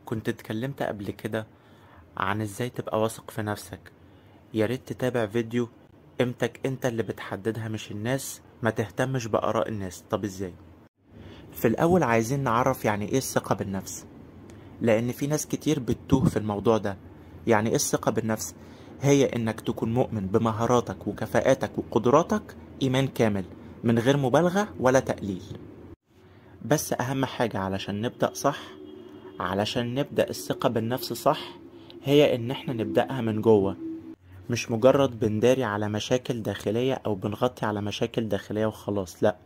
كنت اتكلمت قبل كده عن ازاي تبقى واثق في نفسك. ياريت تتابع فيديو قيمتك انت اللي بتحددها مش الناس، ما تهتمش بآراء الناس. طب ازاي؟ في الأول عايزين نعرف يعني ايه الثقة بالنفس، لأن في ناس كتير بتتوه في الموضوع ده. يعني ايه الثقة بالنفس؟ هي انك تكون مؤمن بمهاراتك وكفاءاتك وقدراتك إيمان كامل من غير مبالغة ولا تقليل. بس أهم حاجة علشان نبدأ صح، علشان نبدأ الثقة بالنفس صح، هي ان احنا نبدأها من جوه، مش مجرد بنداري على مشاكل داخلية او بنغطي على مشاكل داخلية وخلاص. لا،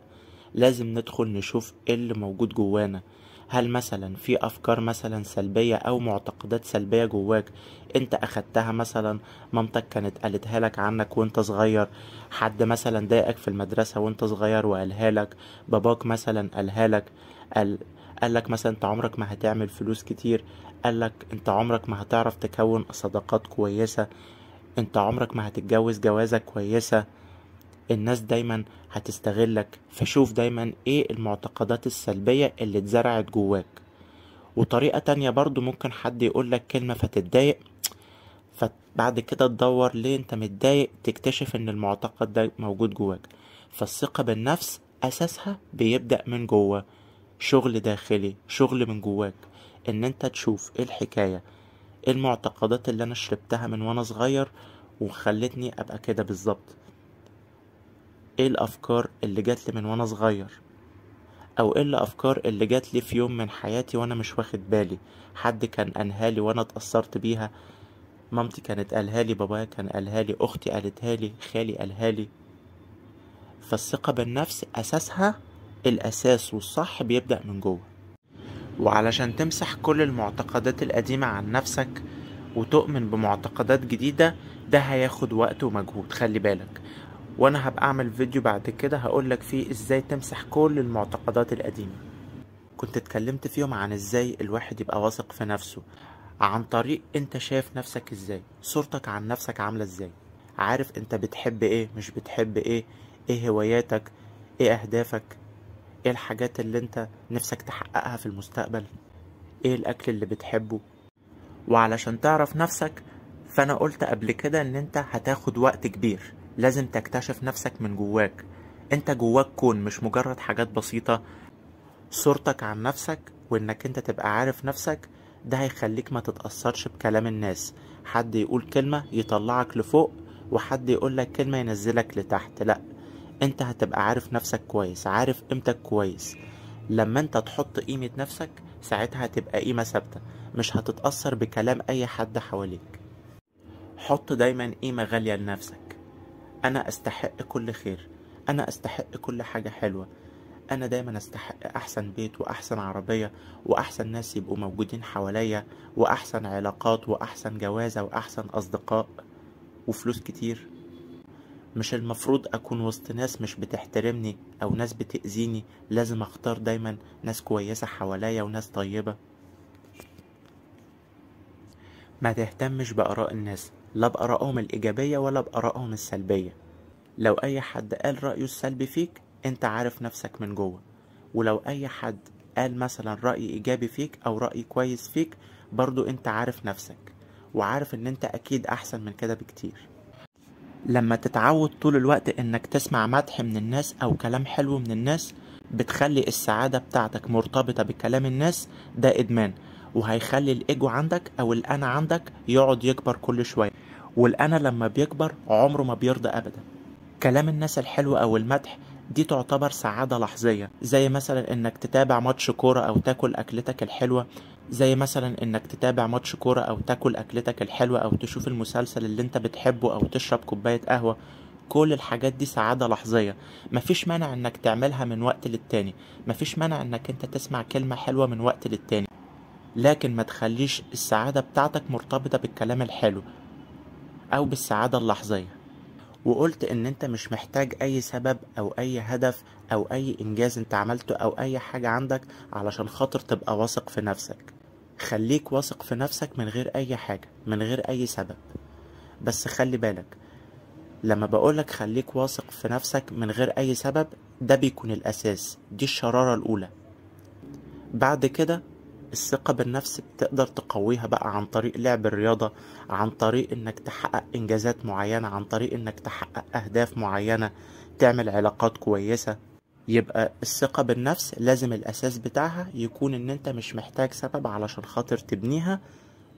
لازم ندخل نشوف ايه اللي موجود جوانا. هل مثلا في افكار مثلا سلبية او معتقدات سلبية جواك انت اخدتها؟ مثلا مامتك كانت قالتها لك عنك وانت صغير، حد مثلا ضايقك في المدرسة وانت صغير وقالها لك، باباك مثلا قالها لك، قال قالك مثلا انت عمرك ما هتعمل فلوس كتير، قالك انت عمرك ما هتعرف تكون صداقات كويسة، انت عمرك ما هتتجوز جوازة كويسة، الناس دايما هتستغلك. فشوف دايما ايه المعتقدات السلبية اللي اتزرعت جواك. وطريقة تانية برضو، ممكن حد يقولك كلمة فتتضايق، فبعد كده تدور ليه انت متضايق، تكتشف ان المعتقد ده موجود جواك. فالثقة بالنفس اساسها بيبدأ من جوه، شغل داخلي، شغل من جواك، ان انت تشوف ايه الحكاية، ايه المعتقدات اللي انا شربتها من وانا صغير وخلتني ابقى كده بالظبط، ايه الافكار اللي جاتلي من وانا صغير، او ايه الافكار اللي جاتلي في يوم من حياتي وانا مش واخد بالي، حد كان قالها لي وانا اتأثرت بيها، مامتي كانت قالها لي، بابايا كان قالها لي، اختي قالتها لي، خالي قالها لي. فالثقة بالنفس اساسها، الاساس والصح بيبدأ من جوه. وعلشان تمسح كل المعتقدات القديمة عن نفسك وتؤمن بمعتقدات جديدة، ده هياخد وقت ومجهود، خلي بالك. وانا هبقى اعمل فيديو بعد كده هقولك فيه ازاي تمسح كل المعتقدات القديمة. كنت اتكلمت فيهم عن ازاي الواحد يبقى واثق في نفسه، عن طريق انت شايف نفسك ازاي، صورتك عن نفسك عاملة ازاي، عارف انت بتحب ايه مش بتحب ايه، ايه هواياتك، ايه اهدافك، ايه الحاجات اللي انت نفسك تحققها في المستقبل، ايه الاكل اللي بتحبه. وعلشان تعرف نفسك، فانا قلت قبل كده ان انت هتاخد وقت كبير، لازم تكتشف نفسك من جواك. انت جواك كون، مش مجرد حاجات بسيطة. صورتك عن نفسك وانك انت تبقى عارف نفسك، ده هيخليك ما تتأثرش بكلام الناس. حد يقول كلمة يطلعك لفوق، وحد يقولك كلمة ينزلك لتحت. لا، انت هتبقى عارف نفسك كويس، عارف قيمتك كويس. لما انت تحط قيمة نفسك، ساعتها هتبقى قيمة ثابتة، مش هتتأثر بكلام اي حد حواليك. حط دايما قيمة غالية لنفسك. انا استحق كل خير، انا استحق كل حاجة حلوة، انا دايما استحق احسن بيت واحسن عربية واحسن ناس يبقوا موجودين حواليا، واحسن علاقات واحسن جوازة واحسن اصدقاء وفلوس كتير. مش المفروض اكون وسط ناس مش بتحترمني او ناس بتأذيني، لازم اختار دايما ناس كويسة حواليا وناس طيبة. ما تهتمش بآراء الناس، لا بآرائهم الإيجابية ولا بآرائهم السلبية. لو أي حد قال رأيه السلبي فيك، أنت عارف نفسك من جوه. ولو أي حد قال مثلا رأي إيجابي فيك أو رأي كويس فيك، برضو أنت عارف نفسك، وعارف أن أنت أكيد أحسن من كده بكتير. لما تتعود طول الوقت أنك تسمع مدح من الناس أو كلام حلو من الناس، بتخلي السعادة بتاعتك مرتبطة بكلام الناس. ده إدمان، وهيخلي الإيجو عندك أو الأنا عندك يقعد يكبر كل شوية. والأنا لما بيكبر عمره ما بيرضى أبدا. كلام الناس الحلو او المدح دي تعتبر سعادة لحظية، زي مثلا انك تتابع ماتش كورة او تاكل اكلتك الحلوة، زي مثلا انك تتابع ماتش كورة او تاكل اكلتك الحلوة او تشوف المسلسل اللي انت بتحبه او تشرب كوباية قهوة. كل الحاجات دي سعادة لحظية، مفيش مانع انك تعملها من وقت للتاني، مفيش مانع انك انت تسمع كلمة حلوة من وقت للتاني، لكن ما تخليش السعادة بتاعتك مرتبطة بالكلام الحلو او بالسعادة اللحظية. وقلت ان انت مش محتاج اي سبب او اي هدف او اي انجاز انت عملته او اي حاجة عندك علشان خاطر تبقى واثق في نفسك. خليك واثق في نفسك من غير اي حاجة، من غير اي سبب. بس خلي بالك، لما بقولك خليك واثق في نفسك من غير اي سبب، ده بيكون الاساس، دي الشرارة الاولى. بعد كده الثقة بالنفس بتقدر تقويها بقى عن طريق لعب الرياضة، عن طريق انك تحقق انجازات معينة، عن طريق انك تحقق اهداف معينة، تعمل علاقات كويسة. يبقى الثقة بالنفس لازم الاساس بتاعها يكون ان انت مش محتاج سبب علشان خاطر تبنيها،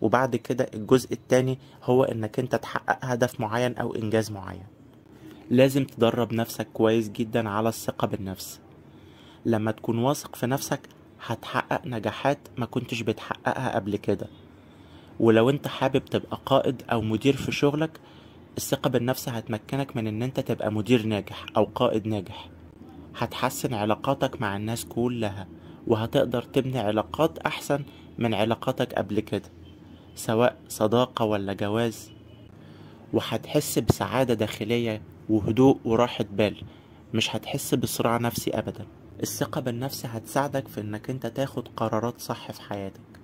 وبعد كده الجزء التاني هو انك انت تحقق هدف معين او انجاز معين. لازم تدرب نفسك كويس جدا على الثقة بالنفس. لما تكون واثق في نفسك هتحقق نجاحات ما كنتش بتحققها قبل كده. ولو انت حابب تبقى قائد او مدير في شغلك، الثقة بالنفس هتمكنك من ان انت تبقى مدير ناجح او قائد ناجح. هتحسن علاقاتك مع الناس كلها، وهتقدر تبني علاقات احسن من علاقاتك قبل كده، سواء صداقة ولا جواز. وهتحس بسعادة داخلية وهدوء وراحة بال، مش هتحس بصراع نفسي ابدا. الثقة بالنفس هتساعدك في انك انت تاخد قرارات صح في حياتك،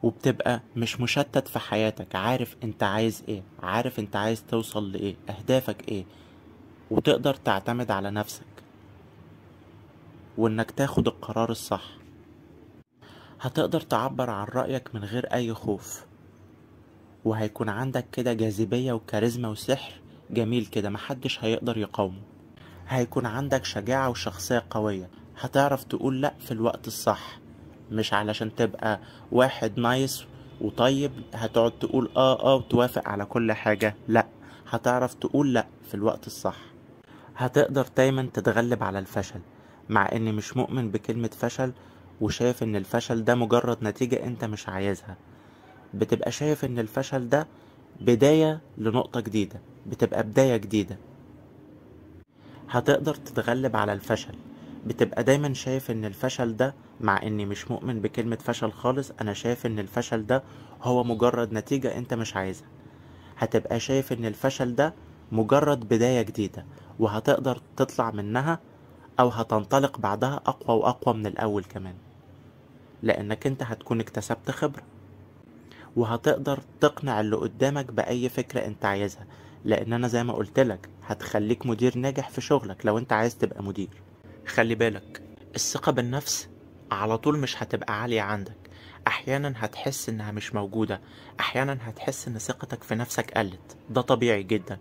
وبتبقى مش مشتت في حياتك، عارف انت عايز ايه، عارف انت عايز توصل لايه، اهدافك ايه، وتقدر تعتمد على نفسك وانك تاخد القرار الصح. هتقدر تعبر عن رأيك من غير اي خوف، وهيكون عندك كده جاذبية وكاريزما وسحر جميل كده محدش هيقدر يقاومه. هيكون عندك شجاعة وشخصية قوية، هتعرف تقول لأ في الوقت الصح، مش علشان تبقى واحد نايس وطيب هتقعد تقول وتوافق على كل حاجة. لأ، هتعرف تقول لأ في الوقت الصح. هتقدر دايما تتغلب على الفشل، مع اني مش مؤمن بكلمة فشل، وشايف ان الفشل ده مجرد نتيجة انت مش عايزها. بتبقى شايف ان الفشل ده بداية لنقطة جديدة، بتبقى بداية جديدة. هتقدر تتغلب على الفشل، بتبقى دايما شايف ان الفشل ده، مع اني مش مؤمن بكلمة فشل خالص، انا شايف ان الفشل ده هو مجرد نتيجة انت مش عايزها. هتبقى شايف ان الفشل ده مجرد بداية جديدة، وهتقدر تطلع منها او هتنطلق بعدها اقوى واقوى من الاول كمان، لانك انت هتكون اكتسبت خبرة. وهتقدر تقنع اللي قدامك بأي فكرة انت عايزها، لان انا زي ما قلتلك هتخليك مدير ناجح في شغلك لو انت عايز تبقى مدير. خلي بالك، الثقة بالنفس على طول مش هتبقى عالية عندك، احيانا هتحس انها مش موجودة، احيانا هتحس ان ثقتك في نفسك قلت. ده طبيعي جدا،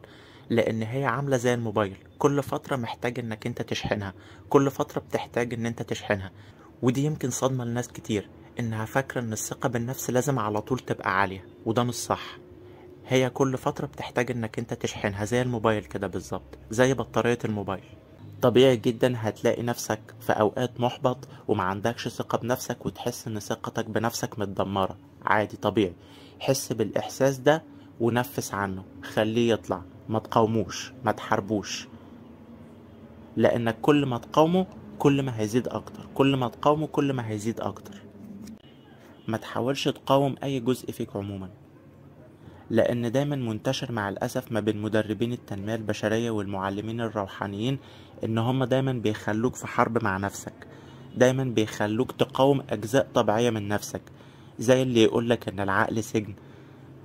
لان هي عاملة زي الموبايل، كل فترة محتاج انك انت تشحنها، كل فترة بتحتاج ان انت تشحنها. ودي يمكن صدمة لناس كتير، انها فاكرة ان الثقة بالنفس لازم على طول تبقى عالية، وده مش صح. هي كل فترة بتحتاج انك انت تشحنها، زي الموبايل كده بالظبط، زي بطارية الموبايل. طبيعي جدا هتلاقي نفسك في اوقات محبط وما عندكش ثقة بنفسك، وتحس ان ثقتك بنفسك متدمرة. عادي، طبيعي. حس بالاحساس ده ونفس عنه، خليه يطلع، ما تقاوموش، ما تحاربوش، لانك كل ما تقاومه كل ما هيزيد اكتر، كل ما تقاومه كل ما هيزيد اكتر. ما تحاولش تقاوم اي جزء فيك عموما، لان دايما منتشر مع الاسف ما بين مدربين التنمية البشرية والمعلمين الروحانيين ان هم دايما بيخلوك في حرب مع نفسك، دايما بيخلوك تقاوم اجزاء طبيعية من نفسك، زي اللي يقولك ان العقل سجن،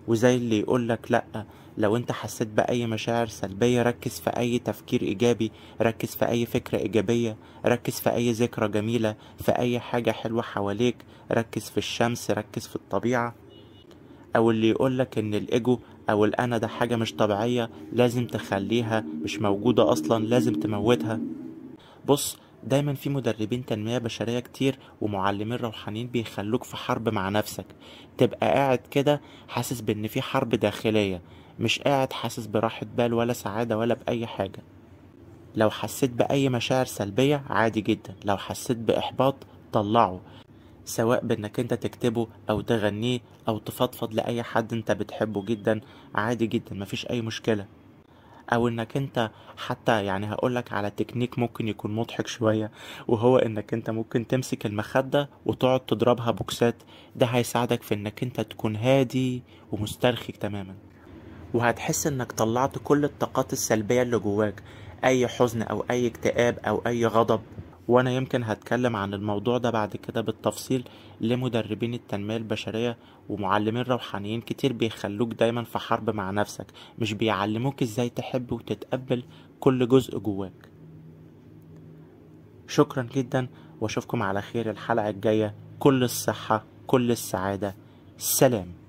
وزي اللي يقولك لأ، لو انت حسيت بأي مشاعر سلبية ركز في أي تفكير إيجابي، ركز في أي فكرة إيجابية، ركز في أي ذكرى جميلة، في أي حاجة حلوة حواليك، ركز في الشمس، ركز في الطبيعة. أو اللي يقولك إن الإيجو أو الأنا ده حاجة مش طبيعية، لازم تخليها مش موجودة أصلا، لازم تموتها. بص، دايما في مدربين تنمية بشرية كتير ومعلمين روحانيين بيخلوك في حرب مع نفسك، تبقى قاعد كده حاسس بان في حرب داخلية، مش قاعد حاسس براحة بال ولا سعادة ولا بأي حاجة. لو حسيت بأي مشاعر سلبية عادي جدا، لو حسيت بإحباط طلعه، سواء بانك انت تكتبه او تغنيه او تفضفض لأي حد انت بتحبه جدا، عادي جدا، مفيش اي مشكلة. او انك انت حتى يعني هقولك على تكنيك ممكن يكون مضحك شوية، وهو انك انت ممكن تمسك المخدة وتقعد تضربها بوكسات. ده هيساعدك في انك انت تكون هادي ومسترخي تماما، وهتحس انك طلعت كل الطاقات السلبية اللي جواك، اي حزن او اي اكتئاب او اي غضب. وانا يمكن هتكلم عن الموضوع ده بعد كده بالتفصيل، لمدربين التنمية البشرية ومعلمين روحانيين كتير بيخلوك دايما في حرب مع نفسك، مش بيعلموك ازاي تحب وتتقبل كل جزء جواك. شكرا جدا، واشوفكم على خير الحلقة الجاية. كل الصحة، كل السعادة. سلام.